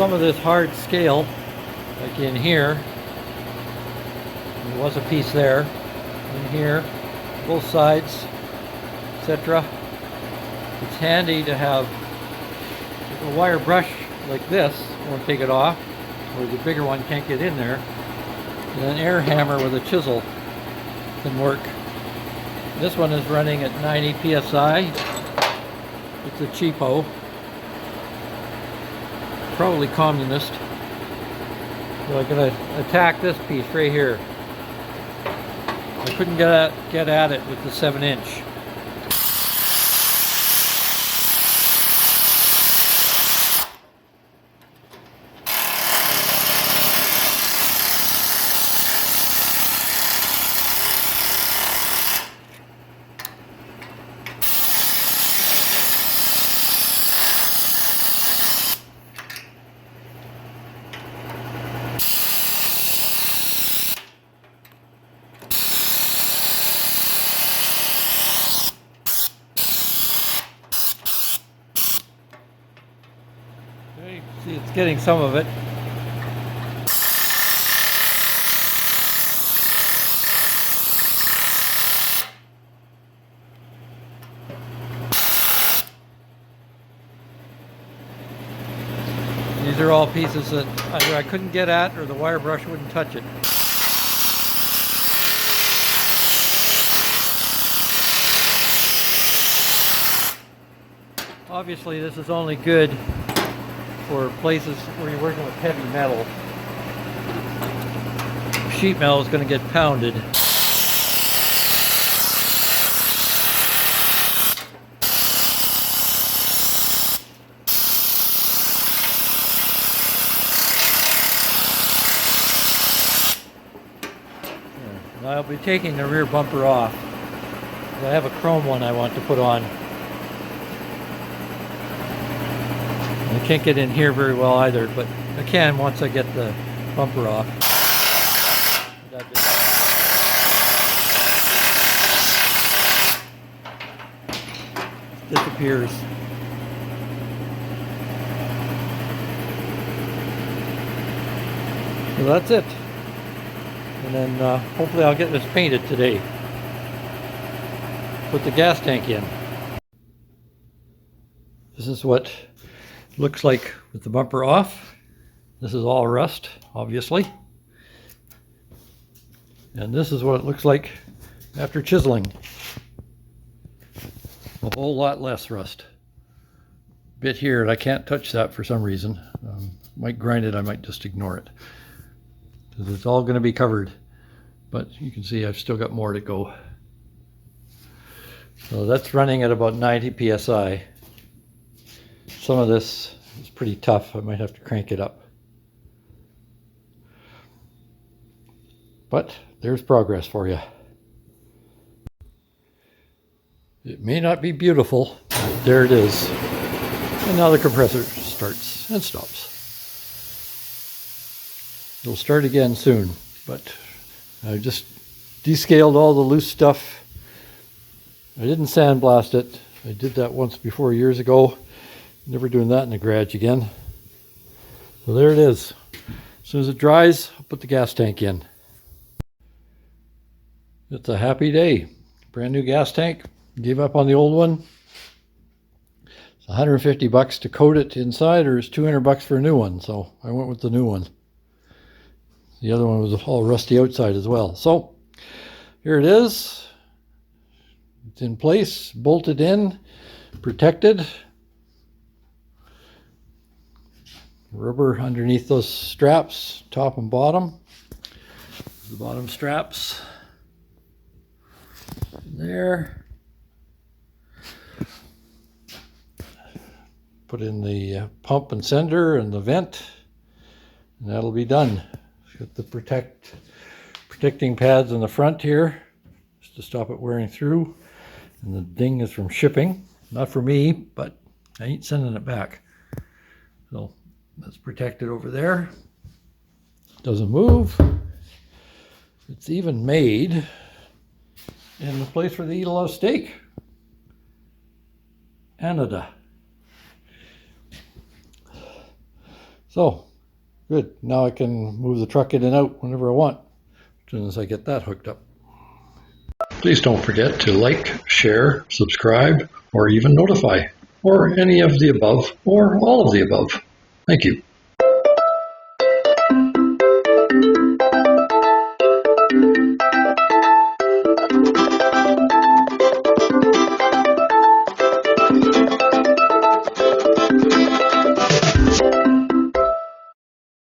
some of this hard scale, like in here. There was a piece there, in here, both sides, etc. It's handy to have a wire brush like this, won't take it off, or the bigger one can't get in there. And an air hammer with a chisel can work. This one is running at 90 psi. It's a cheapo, probably communist. So I'm going to attack this piece right here. I couldn't get at it with the 7-inch. See, it's getting some of it. These are all pieces that either I couldn't get at or the wire brush wouldn't touch it. Obviously, this is only good for places where you're working with heavy metal. Sheet metal is going to get pounded. Now I'll be taking the rear bumper off. I have a chrome one I want to put on. I can't get in here very well either, but I can once I get the bumper off. That just disappears. So that's it. And then hopefully I'll get this painted today. Put the gas tank in. This is what looks like with the bumper off. This is all rust, obviously. And this is what it looks like after chiseling. A whole lot less rust. Bit here, and I can't touch that for some reason. Might grind it, I might just ignore it. Because it's all going to be covered. But you can see I've still got more to go. So that's running at about 90 psi. Some of this is pretty tough. I might have to crank it up. But there's progress for you. It may not be beautiful, but there it is. And now the compressor starts and stops. It'll start again soon, but I just descaled all the loose stuff. I didn't sandblast it. I did that once before years ago. Never doing that in the garage again. So there it is. As soon as it dries, I'll put the gas tank in. It's a happy day. Brand new gas tank. Gave up on the old one. It's 150 bucks to coat it inside, or it's 200 bucks for a new one. So I went with the new one. The other one was all rusty outside as well. So here it is. It's in place, bolted in, protected. Rubber underneath those straps, top and bottom. The bottom straps there. Put in the pump and sender and the vent, and that'll be done. Got the protecting pads in the front here, just to stop it wearing through. And the ding is from shipping, not for me, but I ain't sending it back. So that's protected over there. Doesn't move. It's even made in the place where they eat a lot of steak. Canada. So, good. Now I can move the truck in and out whenever I want, as soon as I get that hooked up. Please don't forget to like, share, subscribe, or even notify, or any of the above, or all of the above. Thank you.